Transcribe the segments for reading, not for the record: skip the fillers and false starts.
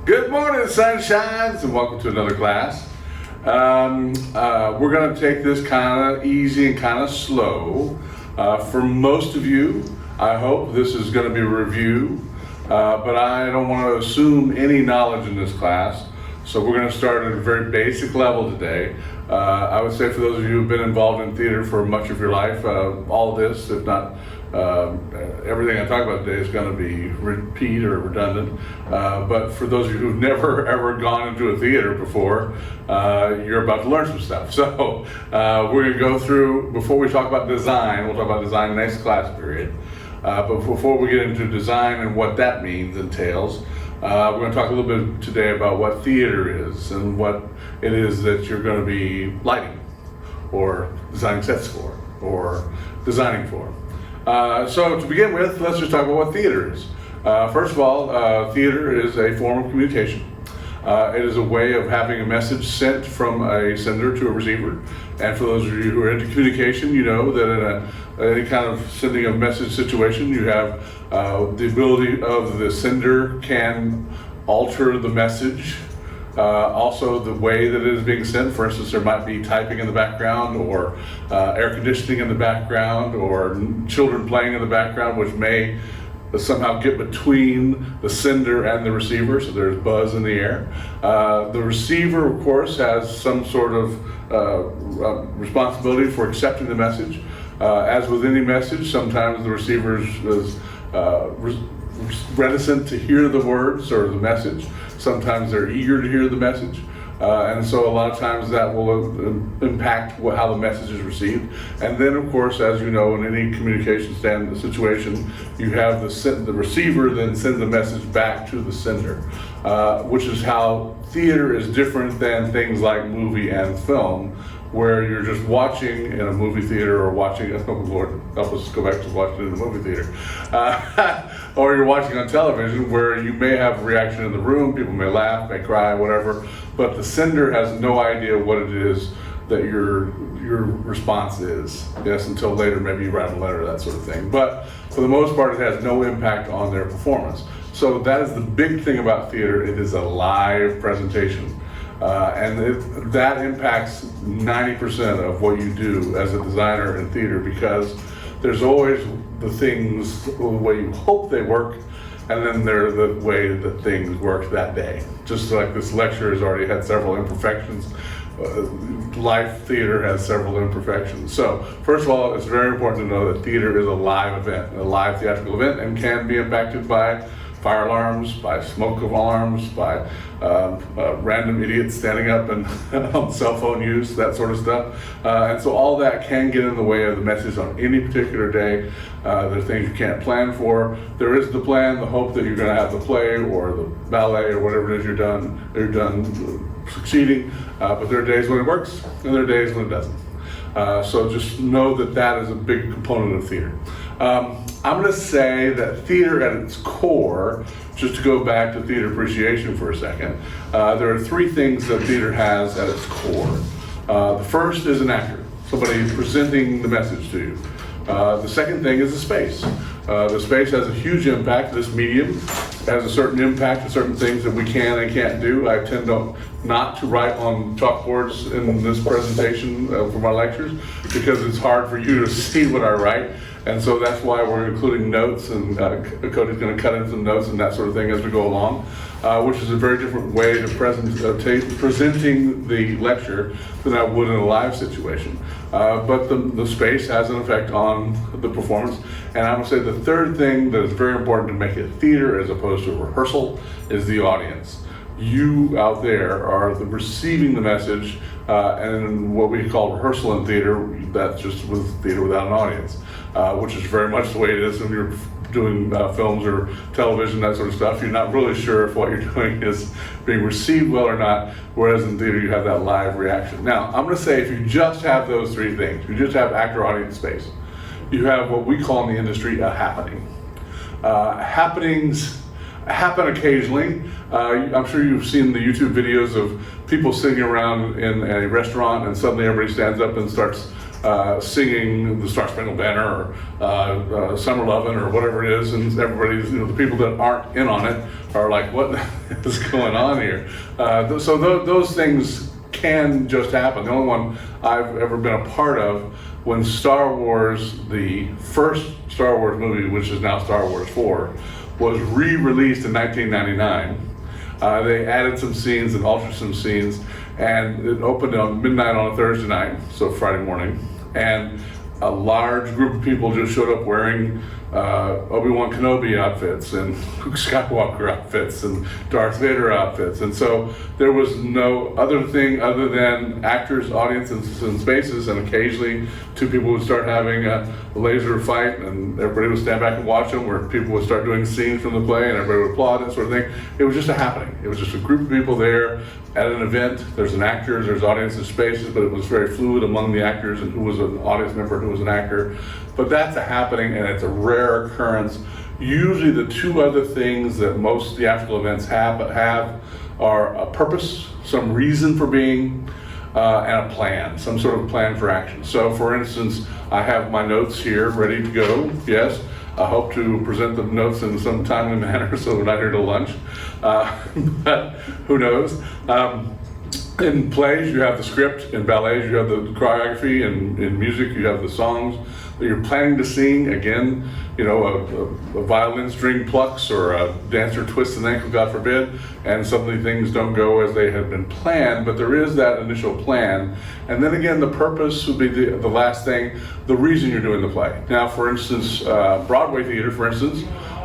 Good morning, sunshines, and welcome to another class. We're going to take this kind of easy and kind of slow. For most of you, I hope this is going to be a review, but I don't want to assume any knowledge in this class. So we're going to start at a very basic level today. I would say for those of you who've been involved in theater for much of your life, all of this, if not everything I talk about today, is going to be repeat or redundant. But for those of you who've never ever gone into a theater before, you're about to learn some stuff. So we're going to go through, before we talk about design, we'll talk about design next class period. But before we get into design and what that means, entails, we're going to talk a little bit today about what theater is and what it is that you're going to be lighting or designing sets for or designing for. So to begin with, let's just talk about what theater is. First of all, theater is a form of communication. It is a way of having a message sent from a sender to a receiver. And for those of you who are into communication, you know that in any kind of sending a message situation, you have the ability of the sender can alter the message. Also the way that it is being sent. For instance, there might be typing in the background or air conditioning in the background or children playing in the background, which may somehow get between the sender and the receiver, so there's buzz in the air. The receiver, of course, has some sort of responsibility for accepting the message. As with any message, sometimes the receiver is reticent to hear the words or the message. Sometimes they're eager to hear the message. And so a lot of times that will impact how the message is received. And then, of course, as you know, in any communication situation, you have the receiver then sends the message back to the sender, which is how theater is different than things like movie and film, where you're just watching in a movie theater or watching, oh Lord, help us go back to watching in the movie theater. Or you're watching on television where you may have a reaction in the room, people may laugh, may cry, whatever, but the sender has no idea what it is that your response is. Yes, until later, maybe you write a letter, that sort of thing. But for the most part, it has no impact on their performance. So that is the big thing about theater. It is a live presentation. And that impacts 90% of what you do as a designer in theater, because there's always the things the way you hope they work, and then they're the way that things work that day. Just like this lecture has already had several imperfections, live theater has several imperfections. So first of all, it's very important to know that theater is a live event, a live theatrical event, and can be impacted by fire alarms, by smoke alarms, by random idiots standing up and on cell phone use, that sort of stuff. And so all that can get in the way of the message on any particular day. There are things you can't plan for. There is the plan, the hope that you're going to have the play or the ballet or whatever it is you're done succeeding. But there are days when it works and there are days when it doesn't. So just know that that is a big component of theater. I'm going to say that theater at its core, just to go back to theater appreciation for a second, there are three things that theater has at its core. The first is an actor, somebody presenting the message to you. The second thing is the space. The space has a huge impact. This medium has a certain impact to certain things that we can and can't do. I tend not to write on chalkboards in this presentation for my lectures, because it's hard for you to see what I write. And so that's why we're including notes, and Cody's going to cut in some notes and that sort of thing as we go along, which is a very different way to presenting the lecture than I would in a live situation. But the space has an effect on the performance. And I'm going to say the third thing that is very important to make it theater as opposed to rehearsal is the audience. You out there are receiving the message, and what we call rehearsal in theater, that's just with theater without an audience, which is very much the way it is when you're doing films or television, that sort of stuff. You're not really sure if what you're doing is being received well or not, whereas in theater you have that live reaction. Now, I'm going to say if you just have those three things, you just have actor, audience, space, you have what we call in the industry a happening. Happenings happen occasionally. I'm sure you've seen the YouTube videos of people sitting around in a restaurant and suddenly everybody stands up and starts singing the Star Spangled Banner or Summer Lovin' or whatever it is, and everybody's, the people that aren't in on it are like, what is going on here? So those things can just happen. The only one I've ever been a part of, when Star Wars, the first Star Wars movie, which is now Star Wars 4, was re-released in 1999. They added some scenes and altered some scenes, and it opened on midnight on a Thursday night, so Friday morning, and a large group of people just showed up wearing Obi-Wan Kenobi outfits and Luke Skywalker outfits and Darth Vader outfits, and so there was no other thing other than actors, audiences, and spaces, and occasionally two people would start having a laser fight, and everybody would stand back and watch them, where people would start doing scenes from the play, and everybody would applaud, that sort of thing. It was just a happening. It was just a group of people there at an event. There's an actor, there's audiences, spaces, but it was very fluid among the actors and who was an audience member and who was an actor. But that's a happening, and it's a rare occurrence. Usually the two other things that most theatrical events have are a purpose, some reason for being, and a plan, some sort of plan for action. So for instance, I have my notes here ready to go, yes. I hope to present the notes in some timely manner so we're not here till lunch, but who knows. In plays, you have the script. In ballets, you have the choreography. In music, you have the songs that you're planning to sing. Again, you know, a violin string plucks or a dancer twists an ankle, God forbid, and suddenly things don't go as they had been planned, but there is that initial plan. And then again, the purpose would be the last thing, the reason you're doing the play. Now, for instance, Broadway theater, for instance,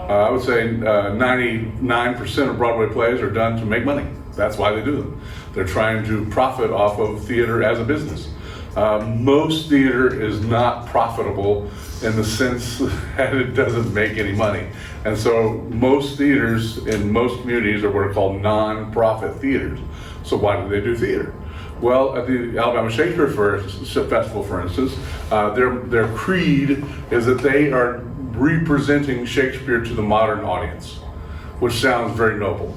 I would say 99% of Broadway plays are done to make money. That's why they do them. They're trying to profit off of theater as a business. Most theater is not profitable in the sense that it doesn't make any money. And so most theaters in most communities are what are called non-profit theaters. So why do they do theater? Well, at the Alabama Shakespeare Festival, for instance, their creed is that they are representing Shakespeare to the modern audience, which sounds very noble.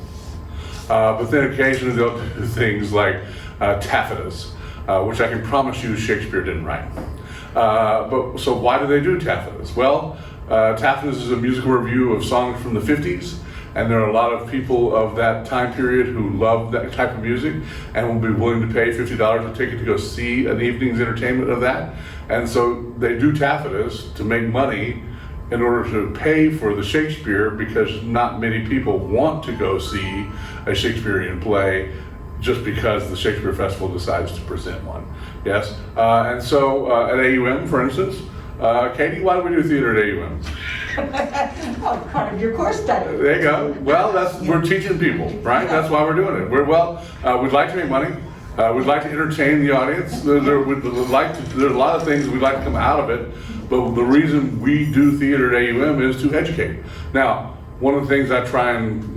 But then occasionally they'll do things like taffetas, which I can promise you Shakespeare didn't write. So why do they do taffetas? Well, taffetas is a musical review of songs from the 50s, and there are a lot of people of that time period who love that type of music and will be willing to pay $50 a ticket to go see an evening's entertainment of that. And so they do taffetas to make money in order to pay for the Shakespeare, because not many people want to go see a Shakespearean play just because the Shakespeare Festival decides to present one. Yes, and so at AUM, for instance, Katie, why do we do theater at AUM? Oh, part of your course study. There you go. Well, we're teaching people, right? That's why we're doing it. We'd like to make money. We'd like to entertain the audience. There's a lot of things we'd like to come out of it, but the reason we do theater at AUM is to educate. Now, one of the things I try and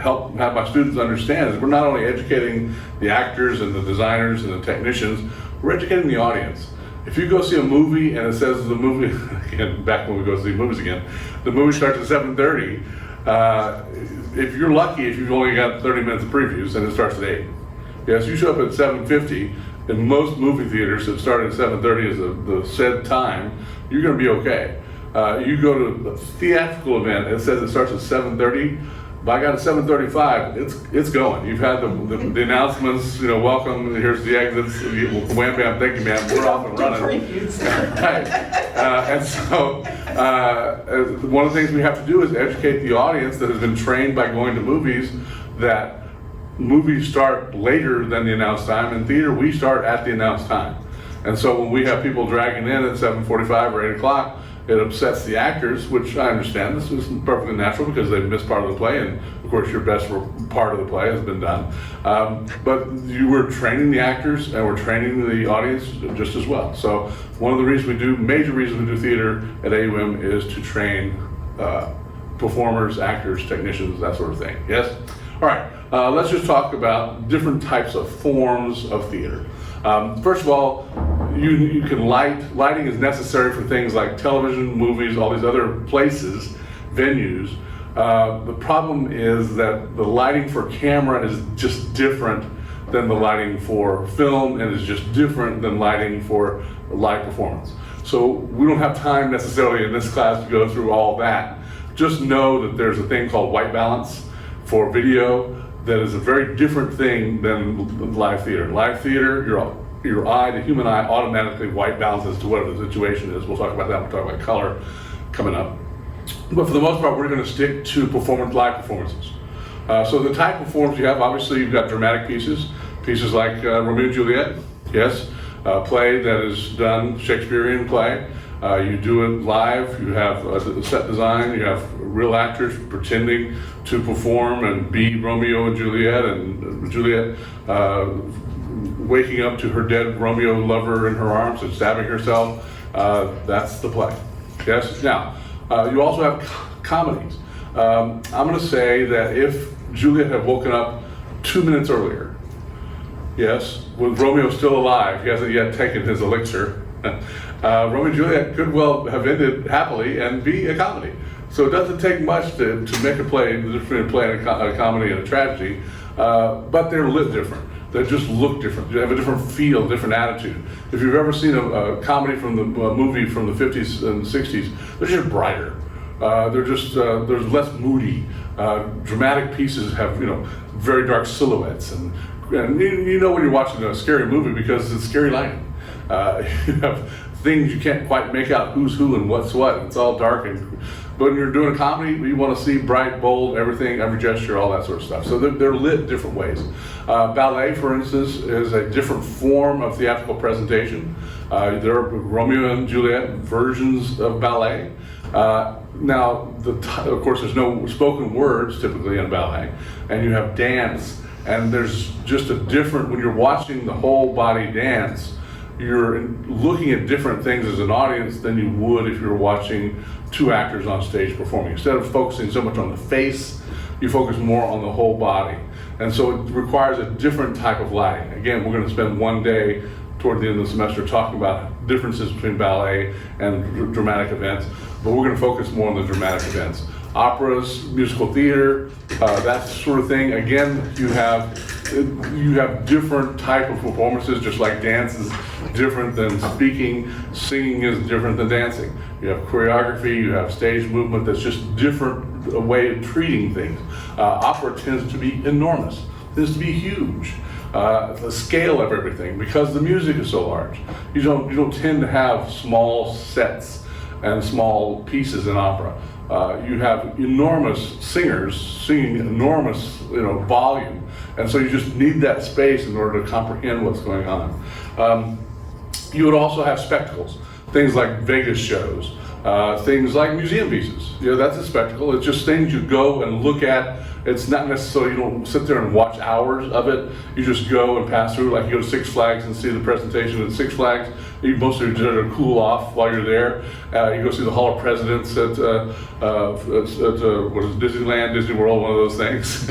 help have my students understand is we're not only educating the actors and the designers and the technicians, we're educating the audience. If you go see a movie and it says the movie, again, back when we go see movies again, the movie starts at 7:30, if you're lucky, if you've only got 30 minutes of previews and it starts at 8. Yes, you show up at 7:50. In most movie theaters that start at 7:30 as the said time, you're going to be okay. You go to a theatrical event, it says it starts at 7:30. By God, at 7:35, it's going. You've had the announcements, you know, welcome, here's the exits, wham bam, thank you ma'am, we're off and running. Right. And so one of the things we have to do is educate the audience that has been trained by going to movies that movies start later than the announced time. In theater, we start at the announced time. And so when we have people dragging in at 7:45 or 8 o'clock, it upsets the actors, which I understand. This is perfectly natural because they've missed part of the play, and of course your best part of the play has been done. But you were training the actors and we're training the audience just as well. So one of the major reasons we do theater at AUM is to train performers, actors, technicians, that sort of thing. Yes? All right, let's just talk about different types of forms of theater. First of all, you can lighting is necessary for things like television, movies, all these other places, venues. The problem is that the lighting for camera is just different than the lighting for film, and is just different than lighting for live performance. So we don't have time necessarily in this class to go through all that. Just know that there's a thing called white balance for video that is a very different thing than live theater. Live theater, your eye, the human eye, automatically white balances to whatever the situation is. We'll talk about that. We'll talk about color coming up. But for the most part, we're going to stick to live performances. So the type of forms you have, obviously you've got dramatic pieces like Romeo and Juliet, yes, play that is done, Shakespearean play. You do it live, you have a set design, you have real actors pretending to perform and be Romeo and Juliet, and Juliet waking up to her dead Romeo lover in her arms and stabbing herself. That's the play, yes? Now, you also have comedies. I'm going to say that if Juliet had woken up 2 minutes earlier, yes, with Romeo still alive, he hasn't yet taken his elixir, Romeo and Juliet could well have ended happily and be a comedy. So it doesn't take much to make a play, between a play and a comedy and a tragedy, but they're lit different. They just look different. They have a different feel, different attitude. If you've ever seen a comedy from the movie from the 50s and 60s, they're just brighter. They're less moody. Dramatic pieces have, very dark silhouettes, and you know when you're watching a scary movie because it's scary lighting. You have things you can't quite make out who's who and what's what. It's all dark, but when you're doing a comedy, you want to see bright, bold, everything, every gesture, all that sort of stuff. So they're lit different ways. Ballet, for instance, is a different form of theatrical presentation. There are Romeo and Juliet versions of ballet. Now, of course, there's no spoken words typically in ballet, and you have dance, and there's just a different, when you're watching the whole body dance, you're looking at different things as an audience than you would if you were watching two actors on stage performing. Instead of focusing so much on the face, you focus more on the whole body. And so it requires a different type of lighting. Again, we're going to spend one day toward the end of the semester talking about differences between ballet and dramatic events, but we're going to focus more on the dramatic events. Operas, musical theater, that sort of thing. Again, you have different type of performances, just like dance is different than speaking, singing is different than dancing. You have choreography, you have stage movement, that's just different way of treating things. Opera tends to be enormous, tends to be huge. The scale of everything, because the music is so large. You don't tend to have small sets and small pieces in opera. You have enormous singers singing enormous, volume, and so you just need that space in order to comprehend what's going on. You would also have spectacles, things like Vegas shows, things like museum pieces. That's a spectacle. It's just things you go and look at. It's not necessarily, you don't sit there and watch hours of it. You just go and pass through, like you go to Six Flags and see the presentation at Six Flags. You mostly cool off while you're there. You go see the Hall of Presidents at what is it, Disneyland, Disney World, one of those things.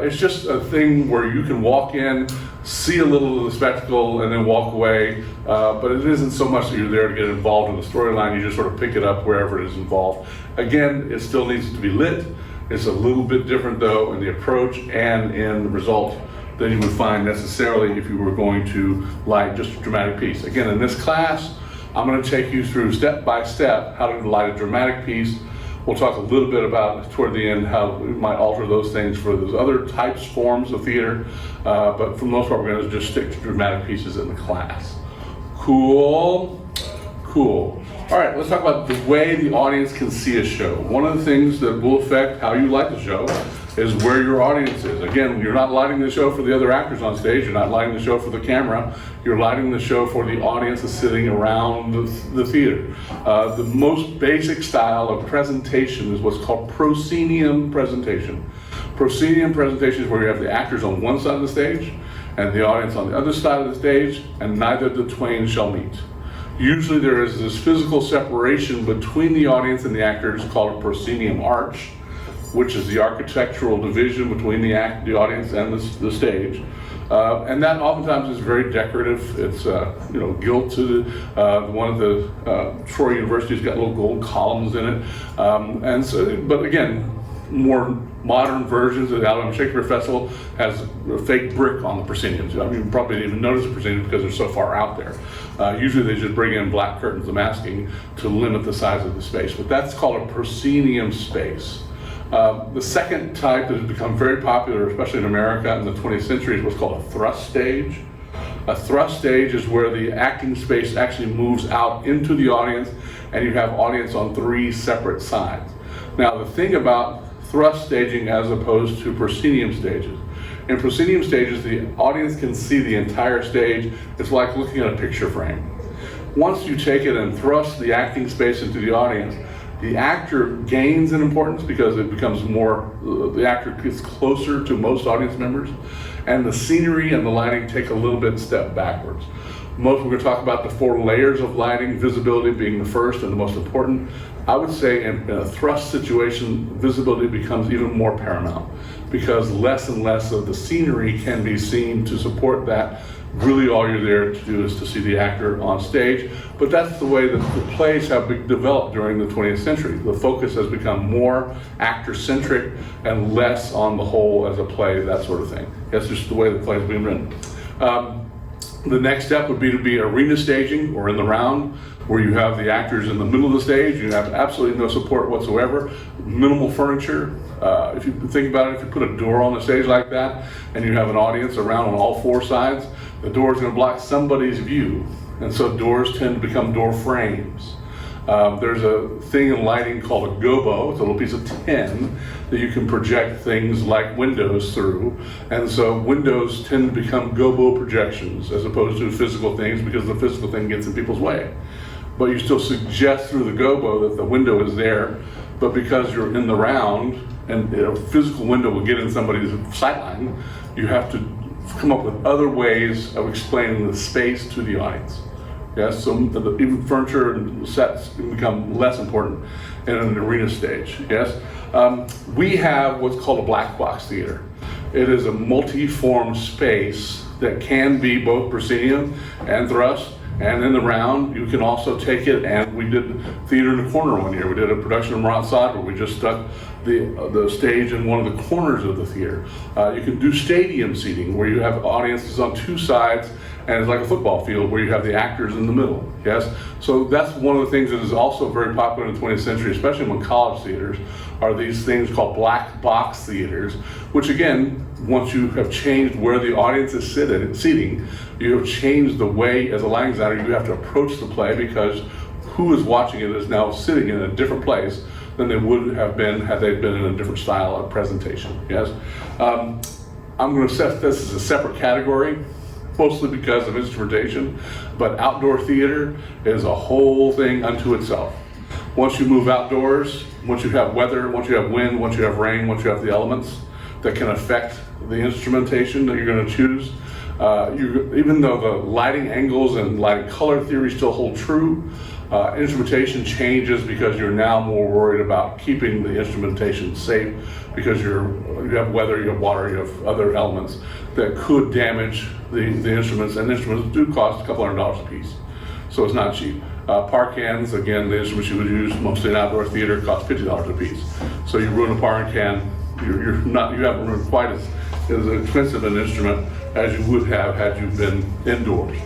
It's just a thing where you can walk in, see a little of the spectacle, and then walk away. But it isn't so much that you're there to get involved in the storyline. You just sort of pick it up wherever it is involved. Again, it still needs to be lit. It's a little bit different though in the approach and in the result than you would find necessarily if you were going to light just a dramatic piece. Again, in this class, I'm going to take you through step by step how to light a dramatic piece. We'll talk a little bit about toward the end how we might alter those things for those other types, forms of theater, but for the most part, we're going to just stick to dramatic pieces in the class. Cool? Cool. All right, let's talk about the way the audience can see a show. One of the things that will affect how you light the show is where your audience is. Again, you're not lighting the show for the other actors on stage, you're not lighting the show for the camera, you're lighting the show for the audience that's sitting around the theater. The most basic style of presentation is what's called proscenium presentation. Proscenium presentation is where you have the actors on one side of the stage and the audience on the other side of the stage, and neither the twain shall meet. Usually there is this physical separation between the audience and the actors called a proscenium arch, which is the architectural division between the audience and the stage. And that oftentimes is very decorative. It's gilt to one of the Troy University's got little gold columns in it. But again, more modern versions of the Alabama Shakespeare Festival has a fake brick on the prosceniums. I mean, you probably didn't even notice the proscenium because they're so far out there. Usually they just bring in black curtains of masking to limit the size of the space, but that's called a proscenium space. The second type that has become very popular, especially in America in the 20th century, is what's called a thrust stage. A thrust stage is where the acting space actually moves out into the audience and you have audience on 3 separate sides. Now, the thing about thrust staging as opposed to proscenium stages, in proscenium stages, the audience can see the entire stage. It's like looking at a picture frame. Once you take it and thrust the acting space into the audience, the actor gains in importance because it becomes more, the actor gets closer to most audience members, and the scenery and the lighting take a little bit step backwards. We're going to talk about the 4 layers of lighting, visibility being the first and the most important. I would say in a thrust situation, visibility becomes even more paramount because less and less of the scenery can be seen to support that. Really all you're there to do is to see the actor on stage, but that's the way that the plays have been developed during the 20th century. The focus has become more actor-centric and less on the whole as a play, that sort of thing. That's just the way the play has been written. The next step would be to be arena staging or in the round, where you have the actors in the middle of the stage, you have absolutely no support whatsoever, minimal furniture. If you think about it, if you put a door on the stage like that and you have an audience around on all 4 sides, the door is going to block somebody's view. And so doors tend to become door frames. There's a thing in lighting called a gobo. It's a little piece of tin that you can project things like windows through. And so windows tend to become gobo projections as opposed to physical things because the physical thing gets in people's way. But you still suggest through the gobo that the window is there, but because you're in the round and a physical window will get in somebody's sightline, you have to come up with other ways of explaining the space to the audience. Yes, so even furniture and sets can become less important in an arena stage. Yes, we have what's called a black box theater. It is a multi-form space that can be both proscenium and thrust. And in the round, you can also take it, and we did theater in the corner one year. We did a production of Marat Sade where we just stuck the stage in one of the corners of the theater. You can do stadium seating where you have audiences on 2 sides, and it's like a football field where you have the actors in the middle. Yes, so that's one of the things that is also very popular in the 20th century, especially among college theaters, are these things called black box theaters, which again, once you have changed where the audience is seating, you have changed the way, as a lighting designer, you have to approach the play because who is watching it is now sitting in a different place than they would have been had they been in a different style of presentation. Yes, I'm going to set this as a separate category, mostly because of instrumentation, but outdoor theater is a whole thing unto itself. Once you move outdoors, once you have weather, once you have wind, once you have rain, once you have the elements that can affect the instrumentation that you're going to choose, even though the lighting angles and lighting color theory still hold true, instrumentation changes because you're now more worried about keeping the instrumentation safe because you have weather, you have water, you have other elements that could damage the instruments, and instruments do cost a couple $100 a piece, so it's not cheap. Par cans, again, the instruments you would use mostly in outdoor theater cost $50 a piece. So you ruin a par can, you haven't ruined quite as expensive an instrument as you would have had you been indoors.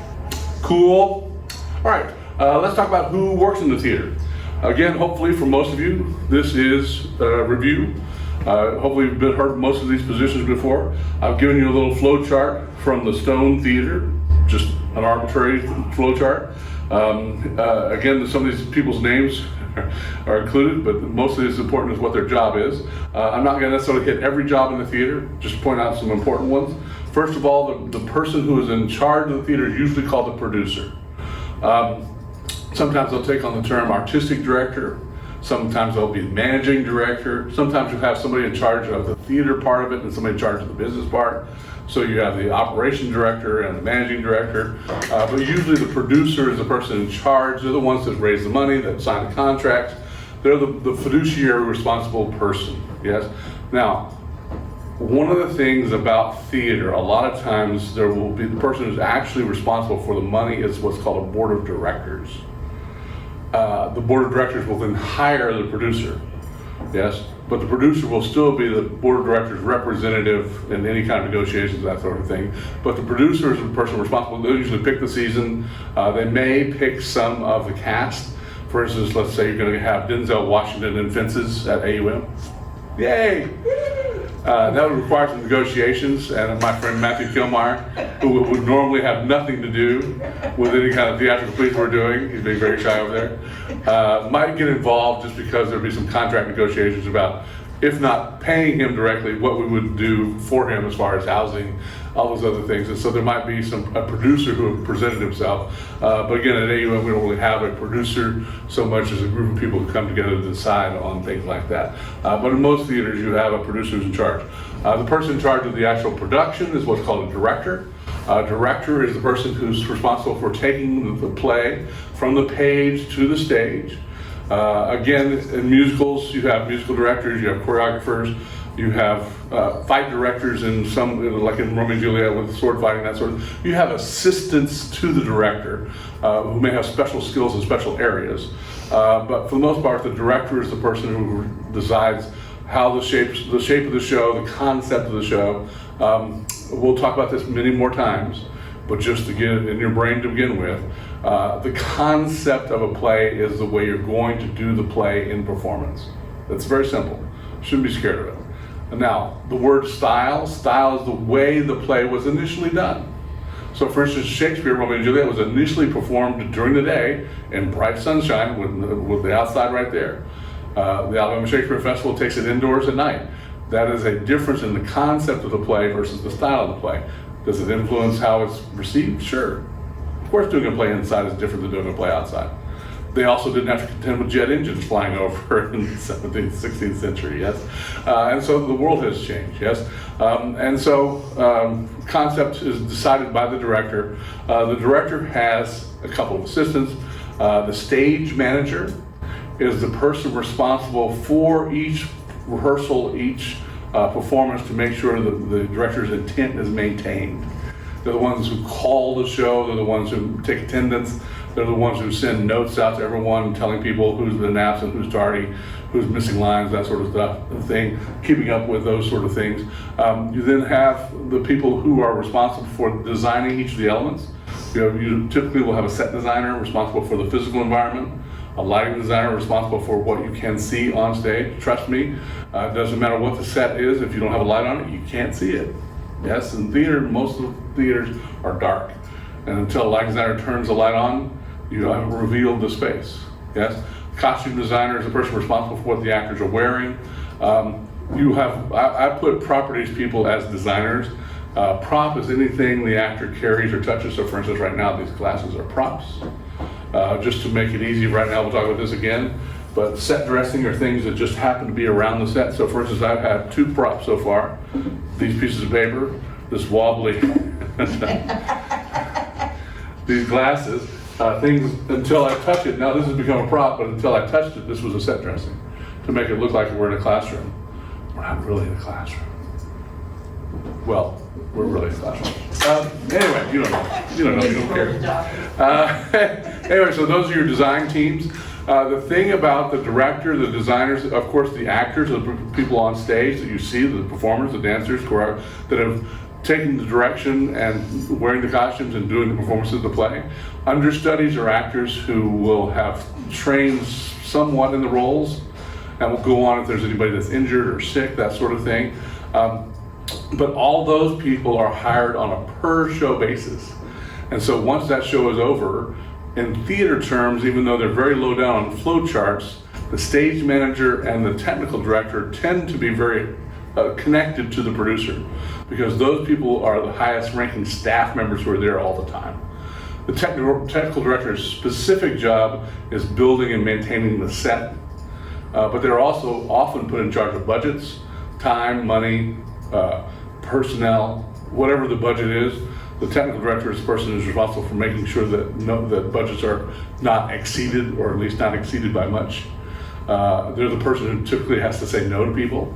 Cool. All right, let's talk about who works in the theater. Again, hopefully for most of you, this is a review. Hopefully you've heard most of these positions before. I've given you a little flow chart from the Stone Theater, just an arbitrary flow chart. Again, some of these people's names are included, but mostly as important as what their job is. I'm not going to necessarily hit every job in the theater, just point out some important ones. First of all, the person who is in charge of the theater is usually called the producer. Sometimes they'll take on the term artistic director. Sometimes they'll be managing director. Sometimes you'll have somebody in charge of the theater part of it and somebody in charge of the business part. So you have the operation director and the managing director. But usually the producer is the person in charge. They're the ones that raise the money, that sign the contracts. They're the fiduciary responsible person, yes? Now, one of the things about theater, a lot of times there will be the person who's actually responsible for the money is what's called a board of directors. The board of directors will then hire the producer, yes? but the producer will still be the board of directors representative in any kind of negotiations, that sort of thing. But the producer is the person responsible. They'll usually pick the season. They may pick some of the cast. For instance, let's say you're going to have Denzel Washington in Fences at AUM. Yay! That would require some negotiations, and my friend Matthew Kilmeyer, who would normally have nothing to do with any kind of theatrical piece we're doing, he's being very shy over there, might get involved just because there'd be some contract negotiations about, if not paying him directly, what we would do for him as far as housing, all those other things. And so there might be a producer who presented himself. But again, at AUM, we don't really have a producer so much as a group of people who come together to decide on things like that. But in most theaters, you have a producer who's in charge. The person in charge of the actual production is what's called a director. Director is the person who's responsible for taking the play from the page to the stage. Again, in musicals, you have musical directors, you have choreographers, you have fight directors in some, like in Romeo and Juliet with sword fighting, that sort of. You have assistants to the director who may have special skills in special areas. But for the most part, the director is the person who decides how the shape of the show, the concept of the show. We'll talk about this many more times, but just to get it in your brain to begin with, the concept of a play is the way you're going to do the play in performance. It's very simple. Shouldn't be scared of it. Now, the word style is the way the play was initially done. So for instance, Shakespeare, Romeo and Juliet was initially performed during the day in bright sunshine with the outside right there. The Alabama Shakespeare Festival takes it indoors at night. That is a difference in the concept of the play versus the style of the play. Does it influence how it's received? Sure. Of course, doing a play inside is different than doing a play outside. They also didn't have to contend with jet engines flying over in the 17th, 16th century, yes? And so the world has changed, yes? And so concept is decided by the director. The director has a couple of assistants. The stage manager is the person responsible for each rehearsal, each performance to make sure that the director's intent is maintained. They're the ones who call the show, they're the ones who take attendance, they're the ones who send notes out to everyone telling people who's been absent, who's tardy, who's missing lines, that sort of stuff, keeping up with those sort of things. You then have the people who are responsible for designing each of the elements. You typically will have a set designer responsible for the physical environment, a lighting designer responsible for what you can see on stage. Trust me, it doesn't matter what the set is, if you don't have a light on it, you can't see it. Yes, in theater, most of the theaters are dark. And until a lighting designer turns the light on, you haven't revealed the space. Yes, costume designer is the person responsible for what the actors are wearing. I put properties people as designers. Prop is anything the actor carries or touches. So for instance, right now, these glasses are props. Just to make it easy, right now we'll talk about this again, but set dressing are things that just happen to be around the set. So for instance, I've had 2 props so far. These pieces of paper, this wobbly, these glasses, things, until I touch it, now this has become a prop, but until I touched it, this was a set dressing to make it look like we're in a classroom. We're not really in a classroom. Well, we're really in a classroom. Anyway, you don't know, you don't care. Anyway, so those are your design teams. The thing about the director, the designers, of course the actors, the people on stage that you see, the performers, the dancers, that have taken the direction and wearing the costumes and doing the performances of the play. Understudies are actors who will have trained somewhat in the roles and will go on if there's anybody that's injured or sick, that sort of thing. But all those people are hired on a per show basis. And so once that show is over, in theater terms, even though they're very low down on flow charts, the stage manager and the technical director tend to be very connected to the producer, because those people are the highest ranking staff members who are there all the time. The technical director's specific job is building and maintaining the set, but they're also often put in charge of budgets, time, money, personnel, whatever the budget is. The technical director is the person who's responsible for making sure that budgets are not exceeded, or at least not exceeded by much. They're the person who typically has to say no to people.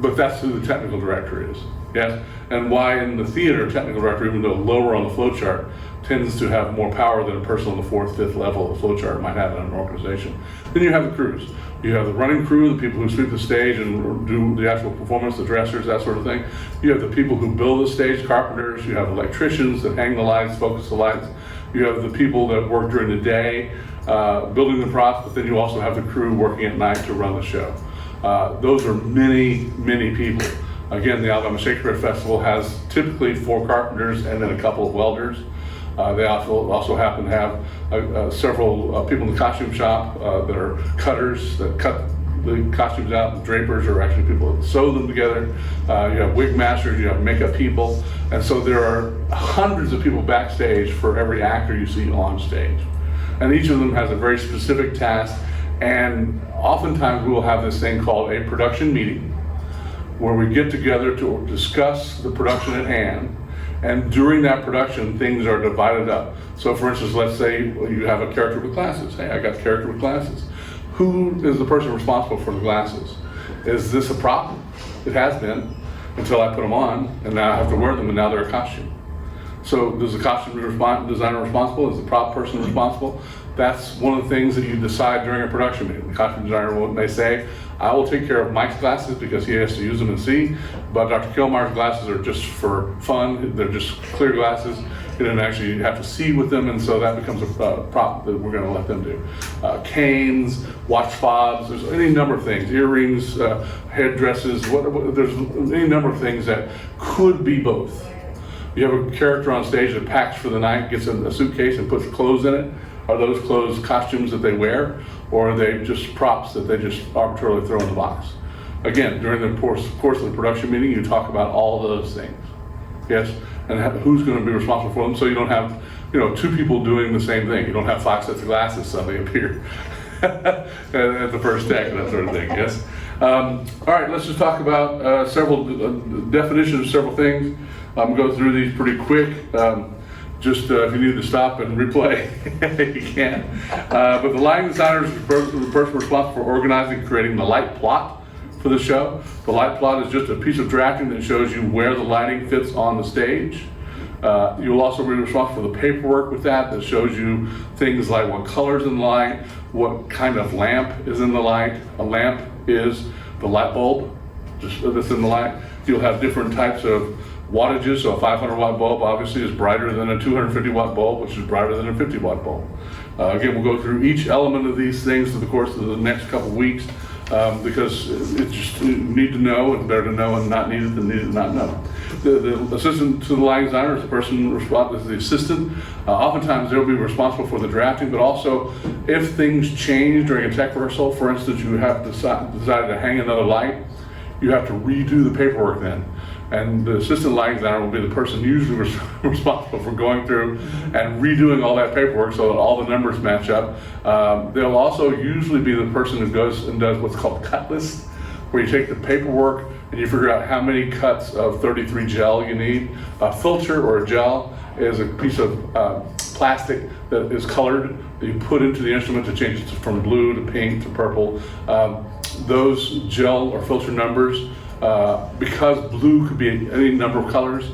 but that's who the technical director is. Yes, and why in the theater, technical director, even though lower on the flow chart, tends to have more power than a person on the 4th, 5th level of the flow chart might have in an organization. Then you have the crews. You have the running crew, the people who sweep the stage and do the actual performance, the dressers, that sort of thing. You have the people who build the stage, carpenters. You have electricians that hang the lights, focus the lights. You have the people that work during the day, building the props, but then you also have the crew working at night to run the show. Those are many, many people. Again, the Alabama Shakespeare Festival has typically 4 carpenters and then a couple of welders. They also happen to have several people in the costume shop that are cutters that cut the costumes out. The drapers are actually people that sew them together. You have wig masters, you have makeup people. And so there are hundreds of people backstage for every actor you see on stage. And each of them has a very specific task. And oftentimes we will have this thing called a production meeting, where we get together to discuss the production at hand. And during that production, things are divided up. So for instance, let's say you have a character with glasses. Hey, I got a character with glasses. Who is the person responsible for the glasses? Is this a prop? It has been, until I put them on, and now I have to wear them, and now they're a costume. So is the costume designer responsible? Is the prop person responsible? That's one of the things that you decide during a production meeting. The costume designer may say, I will take care of Mike's glasses because he has to use them and see, but Dr. Kilmar's glasses are just for fun. They're just clear glasses. You don't actually have to see with them, and so that becomes a prop that we're going to let them do. Canes, watch fobs, there's any number of things, earrings, headdresses, there's any number of things that could be both. You have a character on stage that packs for the night, gets in a suitcase and puts clothes in it. Are those clothes costumes that they wear, or are they just props that they just arbitrarily throw in the box? Again, during the course of the production meeting, you talk about all those things, yes, and who's going to be responsible for them, so you don't have, 2 people doing the same thing. You don't have 5 sets of glasses suddenly appear at the first take, that sort of thing, yes. All right, let's just talk about several definitions of several things. I'm going to go through these pretty quick. Just if you need to stop and replay, you can. But the lighting designer is the person responsible for organizing and creating the light plot for the show. The light plot is just a piece of drafting that shows you where the lighting fits on the stage. You'll also be responsible for the paperwork with that shows you things like what colors in the light, what kind of lamp is in the light. A lamp is the light bulb that's in the light. You'll have different types of wattages, so a 500 watt bulb obviously is brighter than a 250 watt bulb, which is brighter than a 50 watt bulb. Again, we'll go through each element of these things through the course of the next couple of weeks because it's just you need to know, and better to know and not need it than need it not know. The assistant to the lighting designer is the person responsible as the assistant. Oftentimes they'll be responsible for the drafting, but also if things change during a tech rehearsal, for instance, you have decided to hang another light, you have to redo the paperwork then. And the assistant lighting designer will be the person usually responsible for going through and redoing all that paperwork so that all the numbers match up. They'll also usually be the person who goes and does what's called cut lists, where you take the paperwork and you figure out how many cuts of 33 gel you need. A filter or a gel is a piece of plastic that is colored that you put into the instrument to change it from blue to pink to purple. Those gel or filter numbers, because blue could be any number of colors,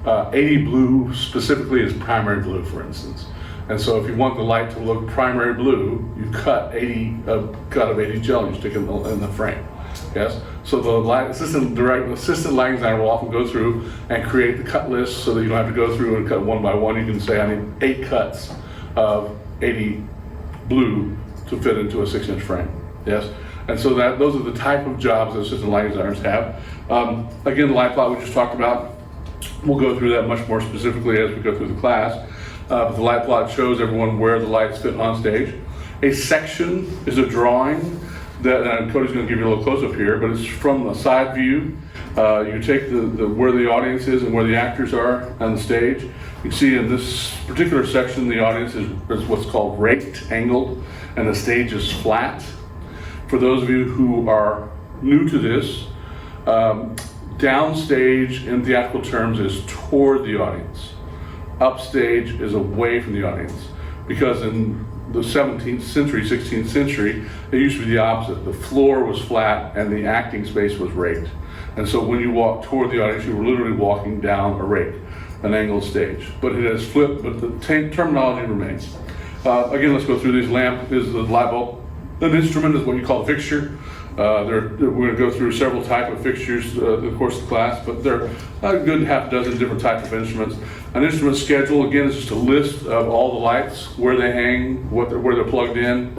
80 blue specifically is primary blue, for instance. And so if you want the light to look primary blue, you cut a cut of 80 gel and you stick it in the frame. Yes. So the assistant lighting designer will often go through and create the cut list so that you don't have to go through and cut one by one. You can say, I need 8 cuts of 80 blue to fit into a 6-inch frame. Yes. And so those are the type of jobs that assistant lighting designers have. Again, the light plot we just talked about, we'll go through that much more specifically as we go through the class. But the light plot shows everyone where the lights fit on stage. A section is a drawing that, and Cody's going to give you a little close-up here, but it's from a side view. You take where the audience is and where the actors are on the stage. You see in this particular section, the audience is what's called raked, angled, and the stage is flat. For those of you who are new to this, downstage in theatrical terms is toward the audience. Upstage is away from the audience. Because in the 17th century, 16th century, it used to be the opposite. The floor was flat and the acting space was raked. And so when you walk toward the audience, you're literally walking down a rake, an angled stage. But it has flipped, but the terminology remains. Again, let's go through these. Lamp is the light bulb. An instrument is what you call a fixture. We're going to go through several types of fixtures in the course of the class, but there are a good half dozen different types of instruments. An instrument schedule, again, is just a list of all the lights, where they hang, where they're plugged in,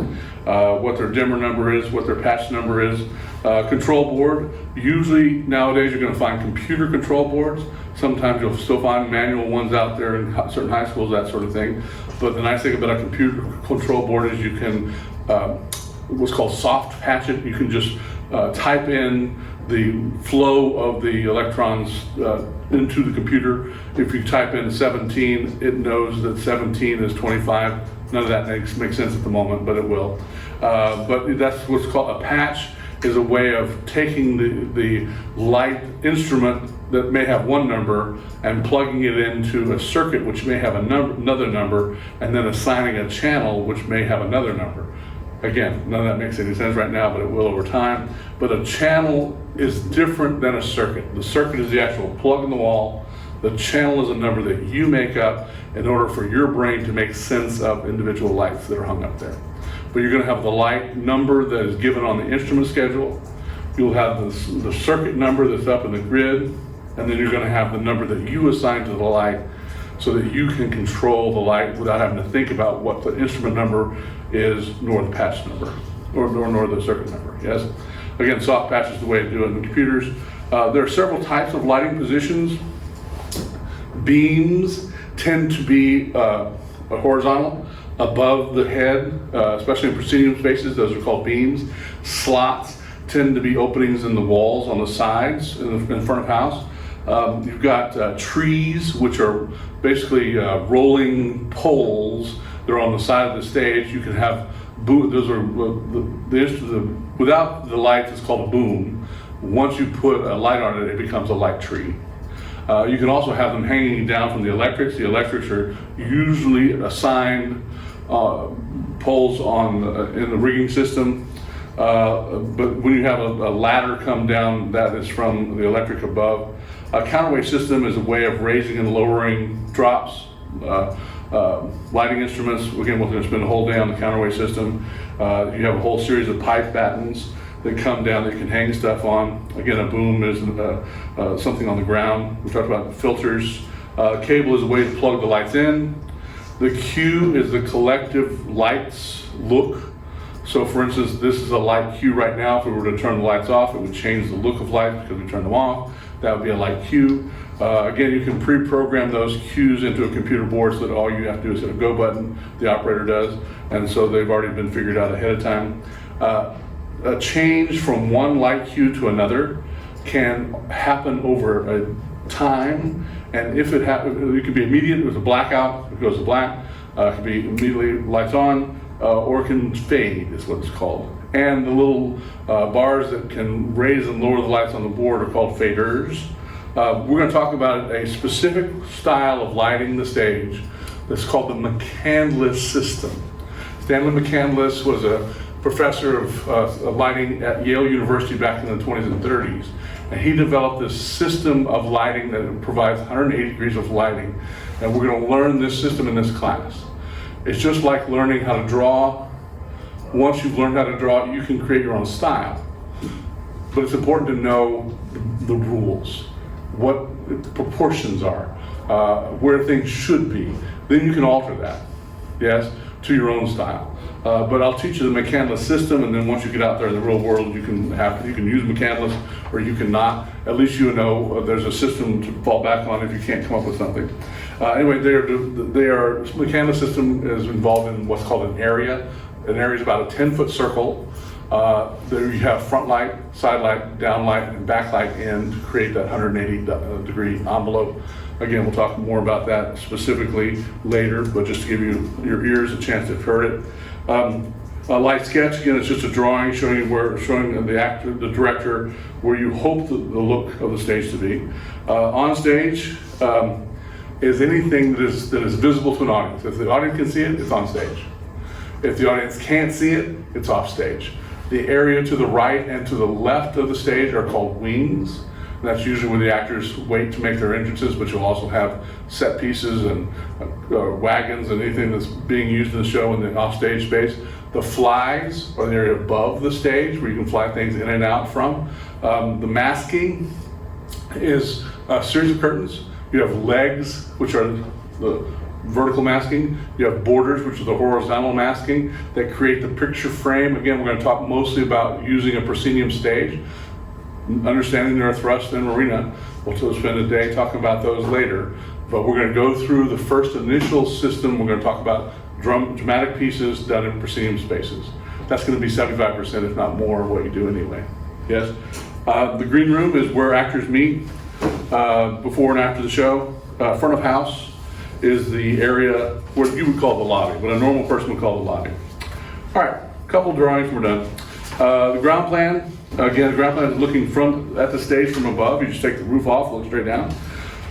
what their dimmer number is, what their patch number is. Control board, usually nowadays you're going to find computer control boards. Sometimes you'll still find manual ones out there in certain high schools, that sort of thing. But the nice thing about a computer control board is you can what's called soft patch it. You can just type in the flow of the electrons into the computer. If you type in 17, it knows that 17 is 25. None of that makes sense at the moment, but it will. But that's what's called a patch, is a way of taking the light instrument that may have one number and plugging it into a circuit which may have another number, and then assigning a channel which may have another number. Again, none of that makes any sense right now, but it will over time. But a channel is different than a circuit. The circuit is the actual plug in the wall. The channel is a number that you make up in order for your brain to make sense of individual lights that are hung up there. But you're going to have the light number that is given on the instrument schedule. You'll have the circuit number that's up in the grid, and then you're going to have the number that you assign to the light, so that you can control the light without having to think about what the instrument number is, nor the patch number, nor the circuit number. Yes. Again, soft patch is the way to do it in computers. There are several types of lighting positions. Beams tend to be horizontal above the head, especially in proscenium spaces. Those are called beams. Slots tend to be openings in the walls on the sides in front of house. You've got trees, which are basically rolling poles. They're on the side of the stage. You can have those are without the lights, it's called a boom. Once you put a light on it, it becomes a light tree. You can also have them hanging down from the electrics. The electrics are usually assigned poles in the rigging system. But when you have a ladder come down, that is from the electric above. A counterweight system is a way of raising and lowering drops. Lighting instruments, again, we're going to spend a whole day on the counterweight system. You have a whole series of pipe battens that come down that you can hang stuff on. Again, a boom is something on the ground. We talked about filters. Cable is a way to plug the lights in. The cue is the collective lights look. So for instance, this is a light cue right now. If we were to turn the lights off, it would change the look of lights because we turned them off. That would be a light cue. Again, you can pre-program those cues into a computer board so that all you have to do is hit a go button, the operator does, and so they've already been figured out ahead of time. A change from one light cue to another can happen over a time, and if it happens, it could be immediate. It was a blackout, it goes to black. It could be immediately lights on, or it can fade, is what it's called. And the little bars that can raise and lower the lights on the board are called faders. We're going to talk about a specific style of lighting the stage that's called the McCandless system. Stanley McCandless was a professor of lighting at Yale University back in the 20s and 30s. And he developed this system of lighting that provides 180 degrees of lighting. And we're going to learn this system in this class. It's just like learning how to draw. Once you've learned how to draw, you can create your own style. But it's important to know the rules, what the proportions are, where things should be. Then you can alter that, yes, to your own style. But I'll teach you the McCandless system, and then once you get out there in the real world, you can use McCandless or you can not. At least you know there's a system to fall back on if you can't come up with something. Anyway, McCandless system is involved in what's called an area. An area is about a 10-foot circle. There you have front light, side light, down light, and back light in to create that 180 degree envelope. Again, we'll talk more about that specifically later, but just to give you your ears a chance to have heard it. A light sketch, again, it's just a drawing showing the actor, the director, where you hope the look of the stage to be. On stage is anything that is visible to an audience. If the audience can see it, it's on stage. If the audience can't see it, it's off stage. The area to the right and to the left of the stage are called wings. And that's usually where the actors wait to make their entrances, but you'll also have set pieces and wagons and anything that's being used in the show in the offstage space. The flies are the area above the stage where you can fly things in and out from. The masking is a series of curtains. You have legs, which are the vertical masking. You have borders, which is the horizontal masking that create the picture frame. Again, we're going to talk mostly about using a proscenium stage, understanding there are thrust and marina. We'll spend a day talking about those later. But we're going to go through the first initial system. We're going to talk about dramatic pieces done in proscenium spaces. That's going to be 75%, if not more, of what you do anyway. Yes. The green room is where actors meet before and after the show. Front of house is the area what you would call the lobby, what a normal person would call the lobby. All right, a couple drawings and we're done. The ground plan, again, the ground plan is looking at the stage from above. You just take the roof off, look straight down.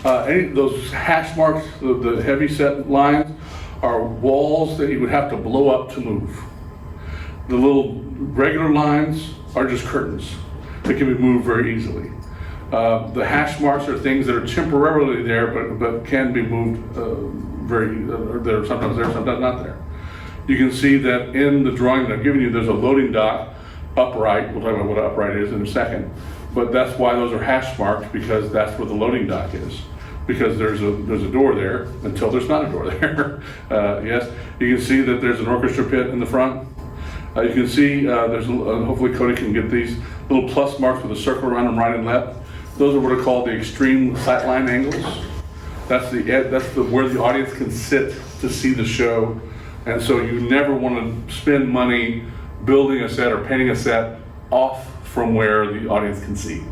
Those hash marks, the heavy set lines, are walls that you would have to blow up to move. The little regular lines are just curtains that can be moved very easily. The hash marks are things that are temporarily there, but can be moved they're sometimes there, sometimes not there. You can see that in the drawing that I've given you, there's a loading dock upright. We'll talk about what upright is in a second. But that's why those are hash marked, because that's where the loading dock is. Because there's a door there until there's not a door there. Yes, you can see that there's an orchestra pit in the front. You can see hopefully Cody can get these little plus marks with a circle around them right and left. Those are what are called the extreme sightline angles. That's where the audience can sit to see the show. And so you never want to spend money building a set or painting a set off from where the audience can see.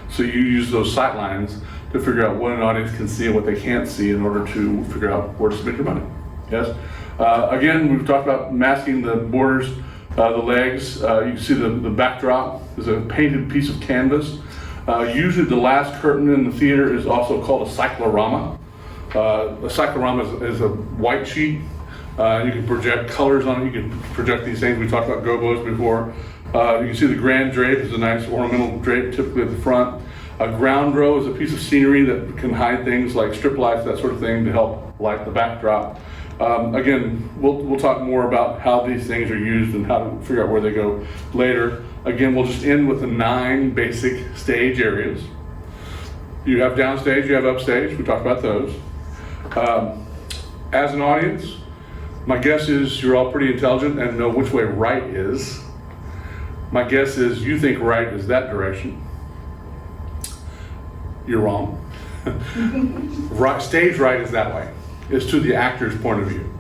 So you use those sight lines to figure out what an audience can see and what they can't see in order to figure out where to spend your money. Yes. Again, we've talked about masking the borders, the legs. You can see the backdrop is a painted piece of canvas. Usually the last curtain in the theater is also called a cyclorama. A cyclorama is a white sheet. You can project colors on it. You can project these things. We talked about gobos before. You can see the grand drape is a nice ornamental drape, typically at the front. A ground row is a piece of scenery that can hide things like strip lights, that sort of thing, to help light the backdrop. Again, we'll talk more about how these things are used and how to figure out where they go later. Again, we'll just end with the 9 basic stage areas. You have downstage, you have upstage. We talked about those. As an audience, my guess is you're all pretty intelligent and know which way right is. My guess is you think right is that direction. You're wrong. Right, stage right is that way. It's to the actor's point of view.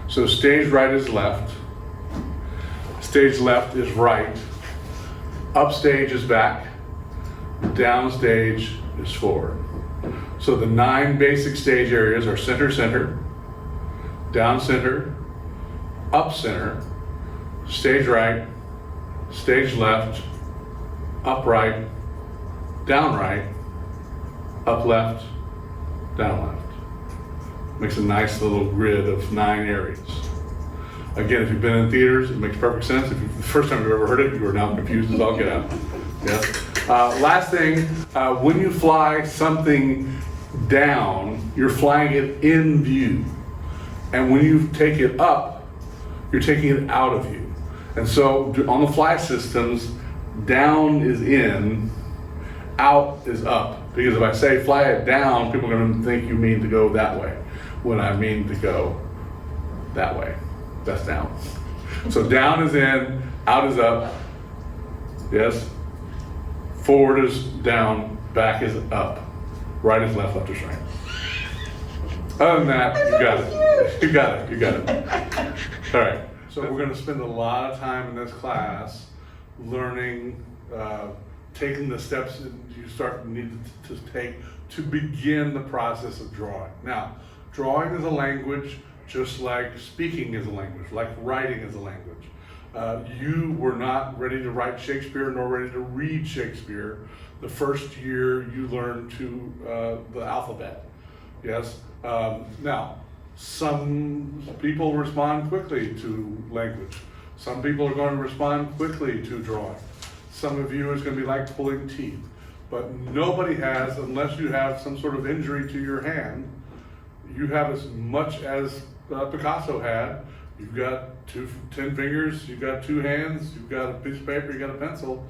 So stage right is left. Stage left is right. Upstage is back. Downstage is forward. So the 9 basic stage areas are center, center, down center, up center, stage right, stage left, up right, down right, up left, down left. Makes a nice little grid of 9 areas. Again, if you've been in theaters, it makes perfect sense. If it's the first time you've ever heard it, you are now confused as all get out. Yes. Last thing, when you fly something down, you're flying it in view. And when you take it up, you're taking it out of view. And so on the fly systems, down is in, out is up. Because if I say fly it down, people are going to think you mean to go that way, when I mean to go that way. That's down. So down is in, out is up. Yes. Forward is down, back is up. Right is left, left is right. Other than that, you got it. You got it. You got it. All right. So we're going to spend a lot of time in this class learning, taking the steps that you need to take to begin the process of drawing. Now, drawing is a language just like speaking is a language, like writing is a language. You were not ready to write Shakespeare nor ready to read Shakespeare the first year you learned the alphabet. Yes. Now, some people respond quickly to language. Some people are going to respond quickly to drawing. Some of you is going to be like pulling teeth. But nobody has, unless you have some sort of injury to your hand, you have as much as Picasso had. You've got 10 fingers, you've got 2 hands, you've got a piece of paper, you've got a pencil.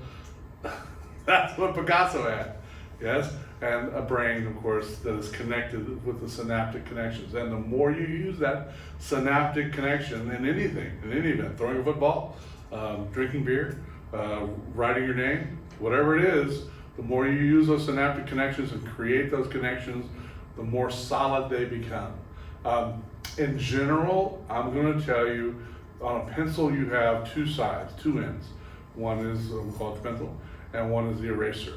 That's what Picasso had, yes? And a brain, of course, that is connected with the synaptic connections. And the more you use that synaptic connection in anything, in any event, throwing a football, drinking beer, writing your name, whatever it is, the more you use those synaptic connections and create those connections, the more solid they become. In general, I'm going to tell you, on a pencil you have 2 sides, 2 ends. One is, we call it the pencil, and one is the eraser.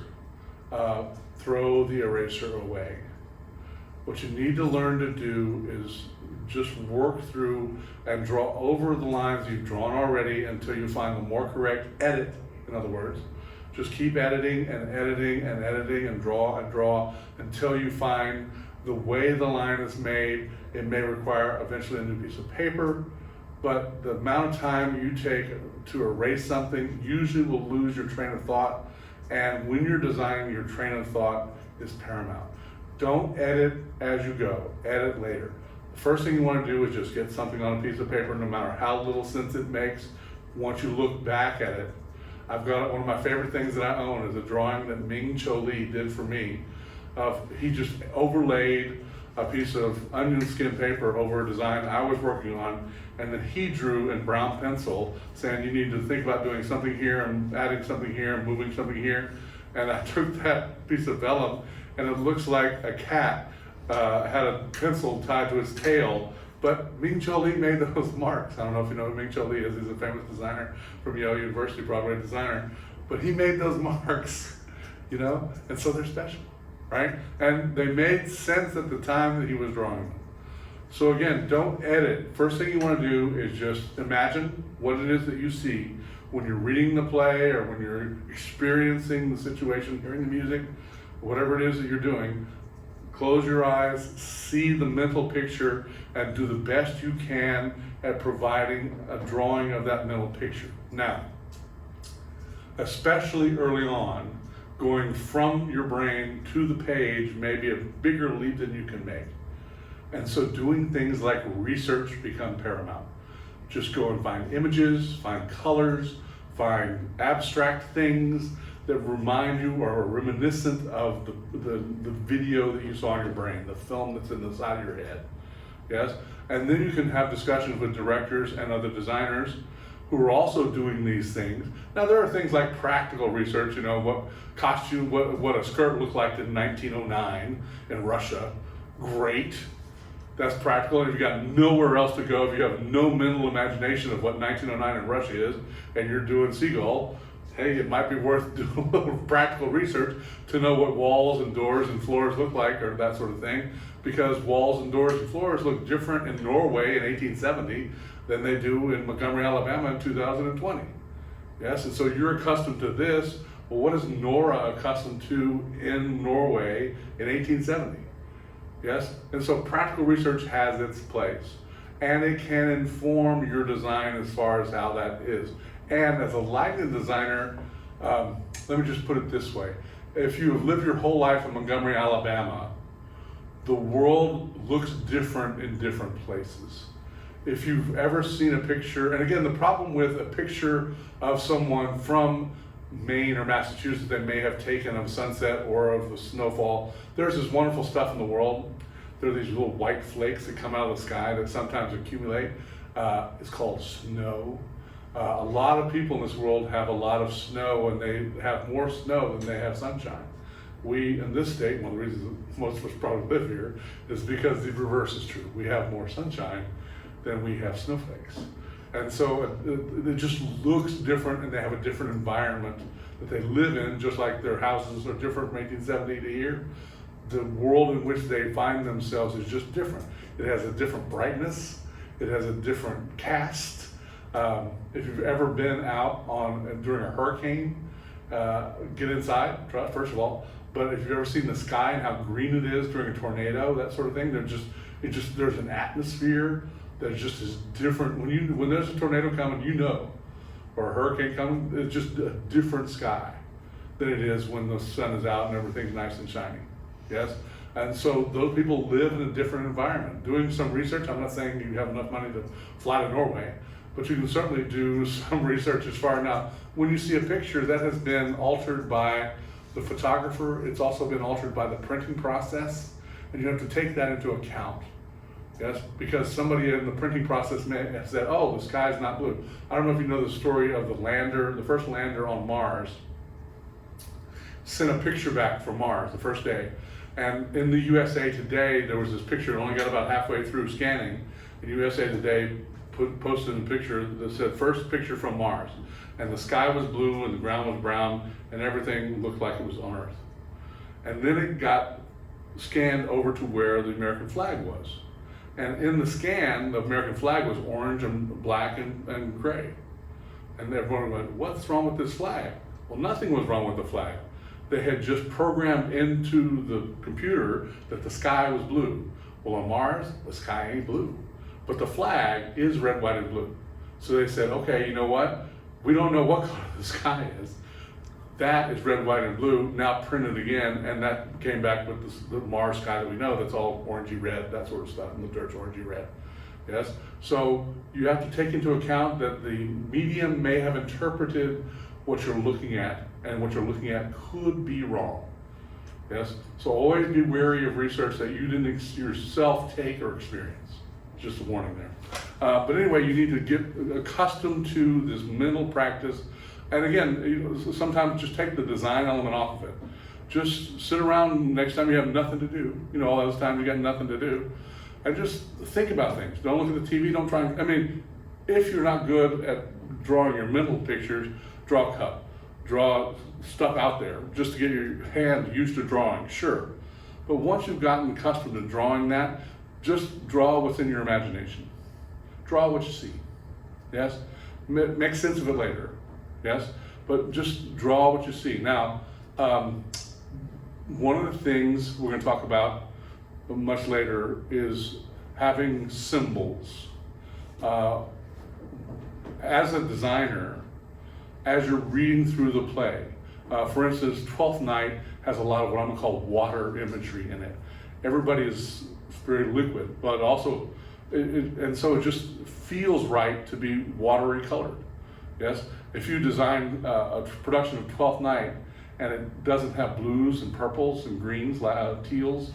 Throw the eraser away. What you need to learn to do is just work through and draw over the lines you've drawn already until you find the more correct edit, in other words. Just keep editing and editing and editing and draw until you find the way the line is made. It may require eventually a new piece of paper, but the amount of time you take to erase something usually will lose your train of thought. And when you're designing, your train of thought is paramount. Don't edit as you go, edit later. The first thing you want to do is just get something on a piece of paper, no matter how little sense it makes. Once you look back at it, I've got one of my favorite things that I own is a drawing that Ming-Cho Lee did for me. He just overlaid a piece of onion skin paper over a design I was working on, and then he drew in brown pencil saying you need to think about doing something here and adding something here and moving something here. And I took that piece of vellum and it looks like a cat had a pencil tied to its tail, but Ming-Cho Lee made those marks. I don't know if you know who Ming-Cho Lee is. He's a famous designer from Yale University, Broadway designer, but he made those marks, you know, and so they're special, right? And they made sense at the time that he was drawing them. So again, don't edit. First thing you want to do is just imagine what it is that you see when you're reading the play or when you're experiencing the situation, hearing the music, whatever it is that you're doing. Close your eyes, see the mental picture, and do the best you can at providing a drawing of that mental picture. Now, especially early on, going from your brain to the page may be a bigger leap than you can make. And so doing things like research become paramount. Just go and find images, find colors, find abstract things that remind you or are reminiscent of the video that you saw in your brain, the film that's in the side of your head, yes? And then you can have discussions with directors and other designers who are also doing these things. Now there are things like practical research, you know, what costume, what a skirt looked like in 1909 in Russia, great. That's practical, and if you've got nowhere else to go, if you have no mental imagination of what 1909 in Russia is, and you're doing Seagull, hey, it might be worth doing a little practical research to know what walls and doors and floors look like, or that sort of thing, because walls and doors and floors look different in Norway in 1870 than they do in Montgomery, Alabama in 2020. Yes, and so you're accustomed to this. Well, what is Nora accustomed to in Norway in 1870? Yes, and so practical research has its place, and it can inform your design as far as how that is. And as a lighting designer, let me just put it this way. If you have lived your whole life in Montgomery, Alabama, the world looks different in different places. If you've ever seen a picture, and again, the problem with a picture of someone from Maine or Massachusetts they may have taken of sunset or of the snowfall, there's this wonderful stuff in the world. There are these little white flakes that come out of the sky that sometimes accumulate. It's called snow. A lot of people in this world have a lot of snow, and they have more snow than they have sunshine. We, in this state, one of the reasons most of us probably live here, is because the reverse is true. We have more sunshine than we have snowflakes. And so it just looks different, and they have a different environment that they live in, just like their houses are different from 1870 to here. The world in which they find themselves is just different. It has a different brightness. It has a different cast. If you've ever been out during a hurricane, get inside, first of all. But if you've ever seen the sky and how green it is during a tornado, that sort of thing, there's an atmosphere that just is different. When there's a tornado coming, you know, or a hurricane coming, it's just a different sky. than it is when the sun is out and everything's nice and shiny. Yes? And so those people live in a different environment. Doing some research, I'm not saying you have enough money to fly to Norway, but you can certainly do some research as far now. When you see a picture that has been altered by the photographer, it's also been altered by the printing process, and you have to take that into account. Yes, because somebody in the printing process may have said, oh, the sky's not blue. I don't know if you know the story of the lander, the first lander on Mars, sent a picture back from Mars the first day. And in the USA Today, there was this picture, it only got about halfway through scanning, and USA Today posted a picture that said, first picture from Mars. And the sky was blue and the ground was brown and everything looked like it was on Earth. And then it got scanned over to where the American flag was. And in the scan, the American flag was orange and black and gray. And everyone went, what's wrong with this flag? Well, nothing was wrong with the flag. They had just programmed into the computer that the sky was blue. Well, on Mars, the sky ain't blue. But the flag is red, white, and blue. So they said, okay, you know what? We don't know what color the sky is. That is red, white, and blue, now print it again, and that came back with the Mars sky that we know, that's all orangey red, that sort of stuff, and the dirt's orangey red. Yes? So you have to take into account that the medium may have interpreted what you're looking at, and what you're looking at could be wrong. Yes? So always be wary of research that you didn't yourself take or experience. Just a warning there. But anyway, you need to get accustomed to this mental practice. And again, sometimes just take the design element off of it. Just sit around next time you have nothing to do. All those times you got nothing to do. And just think about things. Don't look at the TV. Don't try. If you're not good at drawing your mental pictures, draw a cup. Draw stuff out there just to get your hand used to drawing, sure. But once you've gotten accustomed to drawing that, just draw what's in your imagination. Draw what you see. Yes? Make sense of it later. Yes? But just draw what you see. Now, one of the things we're going to talk about much later is having symbols. As a designer, as you're reading through the play, for instance, Twelfth Night has a lot of what I'm going to call water imagery in it. Everybody is very liquid, but also, and so it just feels right to be watery colored. Yes? If you design a production of Twelfth Night and it doesn't have blues and purples and greens, teals,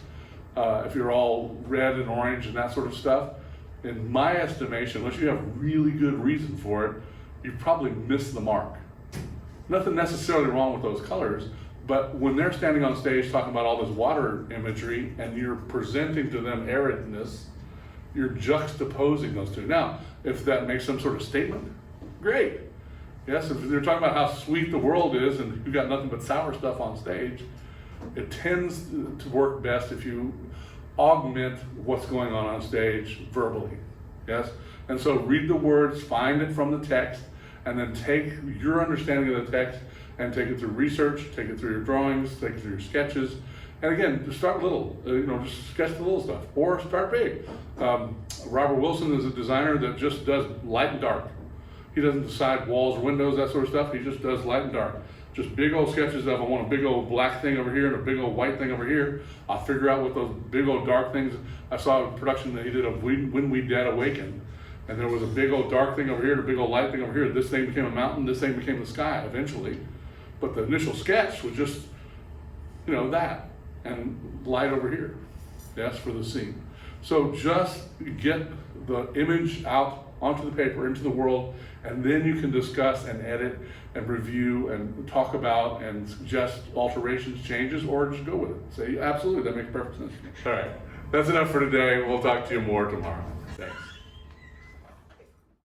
if you're all red and orange and that sort of stuff, in my estimation, unless you have really good reason for it, you probably missed the mark. Nothing necessarily wrong with those colors, but when they're standing on stage talking about all this water imagery and you're presenting to them aridness, you're juxtaposing those two. Now, if that makes some sort of statement, great. Yes, if they're talking about how sweet the world is and you've got nothing but sour stuff on stage, it tends to work best if you augment what's going on stage verbally. Yes? And so read the words, find it from the text, and then take your understanding of the text and take it through research, take it through your drawings, take it through your sketches. And again, just start little, just sketch the little stuff, or start big. Robert Wilson is a designer that just does light and dark. He doesn't decide walls or windows, that sort of stuff. He just does light and dark. Just big old sketches of, I want a big old black thing over here and a big old white thing over here. I'll figure out what those big old dark things. I saw a production that he did of When We Dead Awaken. And there was a big old dark thing over here and a big old light thing over here. This thing became a mountain, this thing became the sky eventually. But the initial sketch was just, that. And light over here. That's for the scene. So just get the image out onto the paper, into the world, and then you can discuss and edit and review and talk about and suggest alterations, changes, or just go with it. Say, absolutely, that makes perfect sense. All right, that's enough for today. We'll talk to you more tomorrow.